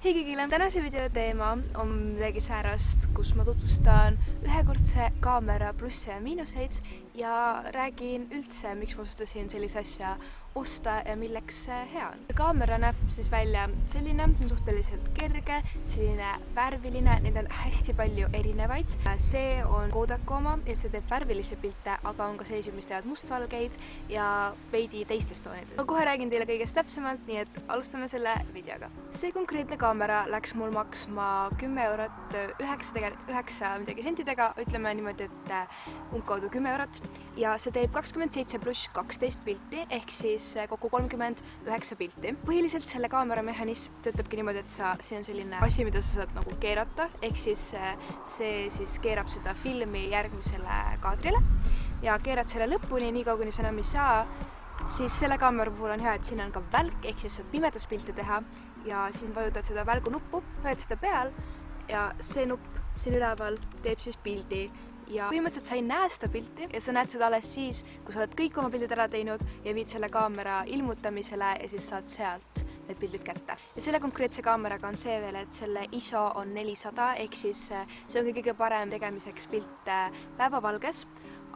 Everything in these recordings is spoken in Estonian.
Hei kõigile! Tänase video teema on midagi säärast, kus ma tutvustan ühekordse kaamera plusse ja miinuseid ja räägin üldse, miks ma otsustasin sellise asja osta ja milleks see hea on. Kaamera näeb siis välja selline, see on suhteliselt kerge, selline värviline, neid on hästi palju erinevaid. See on Kodak oma ja see teeb värvilisi pilte, aga on ka sellised, mis teevad mustvalgeid ja veidi teistest toonidest. Ma kohe räägin teile kõigest täpsemalt, nii et alustame selle videoga. See konkreetne kaamera läks mul maksma 10 eurot 9 midagi sentidega, ütleme niimoodi, et umbkaudu 10 eurot ja see teeb 27 pluss 12 pilti ehk siis kokku 39 pilti. Põhiliselt selle kaamera mehhanism töötabki niimoodi, et siin on selline asi, mida sa saad nagu keerata, ehk siis see siis keerab seda filmi järgmisele kaadrile ja keerad selle lõpuni, nii kaua kuni sa enam ei saa. Siis selle kaamera puhul on hea, et siin on ka välk, ehk siis saad pimedas pilte teha ja siin vajutad seda välgu nuppu, hoiad seda peal ja see nupp siin üleval teeb siis pildi. Ja põhimõtteliselt sa ei näe seda pilti ja sa näed seda alles siis, kui sa oled kõik oma pildid ära teinud ja viid selle kaamera ilmutamisele ja siis saad sealt need pildid kätte. Ja selle konkreetse kaameraga on see veel, et selle ISO on 400, ehk siis see on kõige parem tegemiseks pilte päevavalges,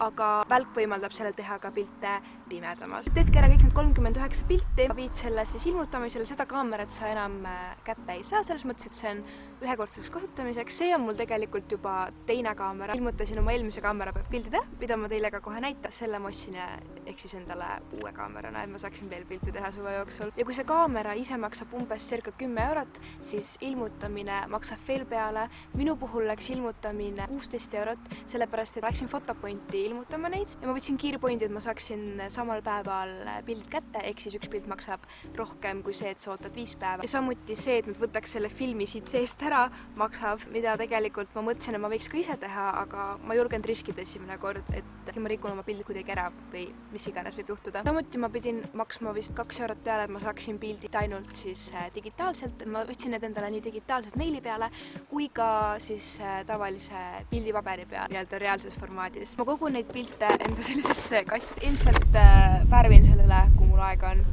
aga välk võimaldab sellel teha ka pilte pimedamas. Teedki ära kõik need 39 pilti, viid selle siis ilmutamisele, seda kaamerat sa enam kätte ei saa, selles mõttes, et see on ühekordseks kasutamiseks. See on mul tegelikult juba teine kaamera. Ilmutasin oma eelmise kaamera peal pildida, mida ma teile ka kohe näita. Selle ma ostsin ehk siis endale uue kaamerana, et ma saaksin veel pilti teha suve jooksul. Ja kui see kaamera ise maksab umbes circa 10 eurot, siis ilmutamine maksab veel peale. Minu puhul läks ilmutamine 16 eurot, sellepärast et läksin fotopointi ilmutama neid ja ma võtsin kiirpointi, et ma saaksin samal päeval pildid kätte, ehk siis üks pilt maksab rohkem kui see, et sa ootad 5 päeva. Ja samuti see, et ma võtaks selle filmi siit seest ära, maksab, mida tegelikult ma mõtlesin, et ma võiks ka ise teha, aga ma julgenud riskida esimene kord, et ma rikun oma pildi kuidagi ära või mis iganes võib juhtuda. Samuti ma pidin maksma vist 2 eurot peale, et ma saaksin pildid ainult siis digitaalselt. Ma võtsin need endale nii digitaalselt meili peale kui ka siis tavalise pildipaberi peale, nii-öelda reaalses formaadis. Ma kogun neid pilte enda sellisesse kasti. Ilmselt värvin sellele, kui mul aega on.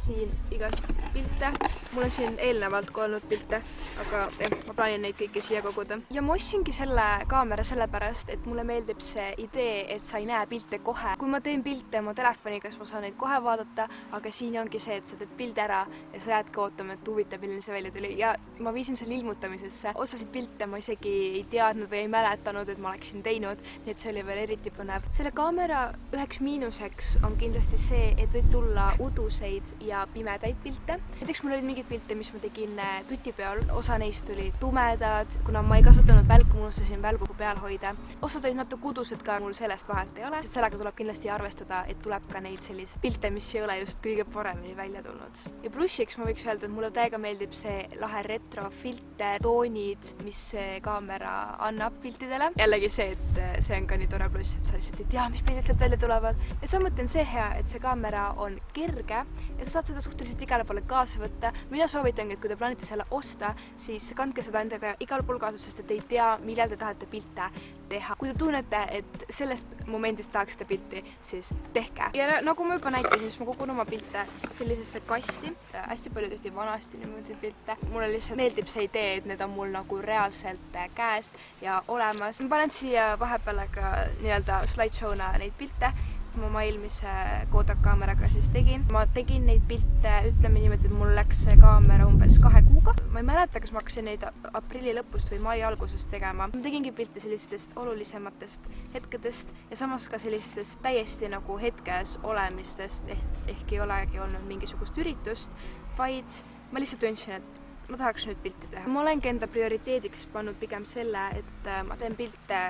Siin igast pilte. Mul on siin eelnevalt ka olnud pilte, aga ma plaanin neid kõiki siia koguda. Ja ma ostsingi selle kaamera sellepärast, et mulle meeldib see idee, et sa ei näe pilte kohe. Kui ma teen pilte oma telefoniga, siis ma saan neid kohe vaadata, aga siin ongi see, et sa teed pildi ära ja sa jäädki ootama, et huvitav, milline see välja tuli. Ja ma viisin selle ilmutamisesse. Osasid pilte ma isegi ei teadnud või ei mäletanud, et ma oleksin teinud, nii et see oli veel eriti põnev. Selle kaamera üheks miinuseks on kindlasti see, et võib tulla uduseid ja pimedaid pilte. Näiteks mul olid mingid pilte, mis ma tegin tutipeol. Osa neist tuli tumedad, kuna ma ei kasutanud välku, ma unustasin välgu peal hoida. Osad olid natuke udused ka, mul sellest vahelt ei ole. Sellega tuleb kindlasti arvestada, et tuleb ka neid selliseid pilte, mis ei ole just kõige paremini välja tulnud. Ja plussiks ma võiks öelda, et mulle täiega meeldib see lahe retrofilter, toonid, mis see kaamera annab piltidele. Jällegi see, et see on ka nii tore pluss, et sa lihtsalt ei tea, mis pildid sealt välja tulevad. Ja samuti on see hea, et see kaamera on kerge ja sa saad seda suhteliselt igale poole kaasa võtta. Mina soovitangi, et kui te plaanite selle osta, siis kandke seda endaga igal pool kaasa, sest et ei tea, millal te tahate pilte teha. Kui te tunnete, et sellest momendist tahaksite pilti, siis tehke. Ja nagu ma juba näitasin, siis ma kogun oma pilte sellisesse kasti. Hästi palju tehti vanasti niimoodi pilte. Mulle lihtsalt meeldib see idee, et need on mul nagu reaalselt käes ja olemas. Ma panen siia vahepeale ka nii-öelda slideshow'na neid pilte. Ma oma eelmise Kodak kaameraga siis tegin. Ma tegin neid pilte, ütleme niimoodi, et mul läks see kaamera umbes 2 kuuga. Ma ei mäleta, kas ma hakkasin neid aprilli lõpust või mai algusest tegema. Ma tegingi pilte sellistest olulisematest hetkedest ja samas ka sellistest täiesti nagu hetkes olemistest, ehk ei olegi olnud mingisugust üritust, vaid ma lihtsalt tundsin, et ma tahaks nüüd pilti teha. Ma olengi enda prioriteediks pannud pigem selle, et ma teen pilte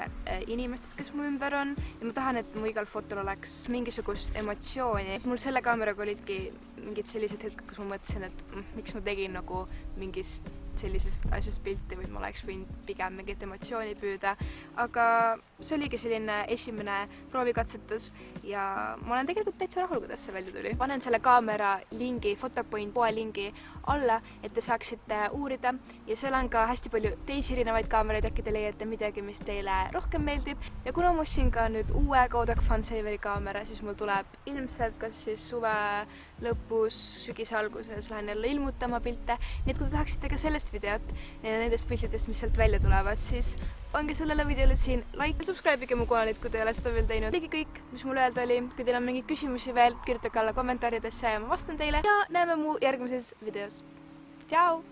inimestest, kes mu ümber on ja ma tahan, et mu igal fotol oleks mingisugust emotsiooni. Mul selle kaameraga olidki mingid sellised hetked, kus ma mõtlesin, et miks ma tegin nagu mingist sellisest asjast pilti või ma oleks võinud pigem mingit emotsiooni püüda, aga see oligi selline esimene proovikatsetus ja ma olen tegelikult täitsa rahul, kuidas see välja tuli. Panen selle kaamera lingi, fotopoint poe lingi alla, et te saaksite uurida ja seal on ka hästi palju teisi erinevaid kaameraid, äkki te leiate midagi, mis teile rohkem meeldib. Ja kuna ma ostsin ka nüüd uue Kodak Funsaveri kaamera, siis mul tuleb ilmselt kas siis suve lõpus, sügise alguses lähen jälle ilmutama pilte. Nii et kui te tahaksite ka sellest videot ja nendest piltidest, mis sealt välja tulevad, siis pange sellele videole siin like ja subscribe'ige mu kanalit, kui te ei ole seda veel teinud. Tegi kõik, mis mul öelda oli. Kui teil on mingeid küsimusi veel, kirjutage alla kommentaaridesse ja ma vastan teile ja näeme mu järgmises videos. Ciao!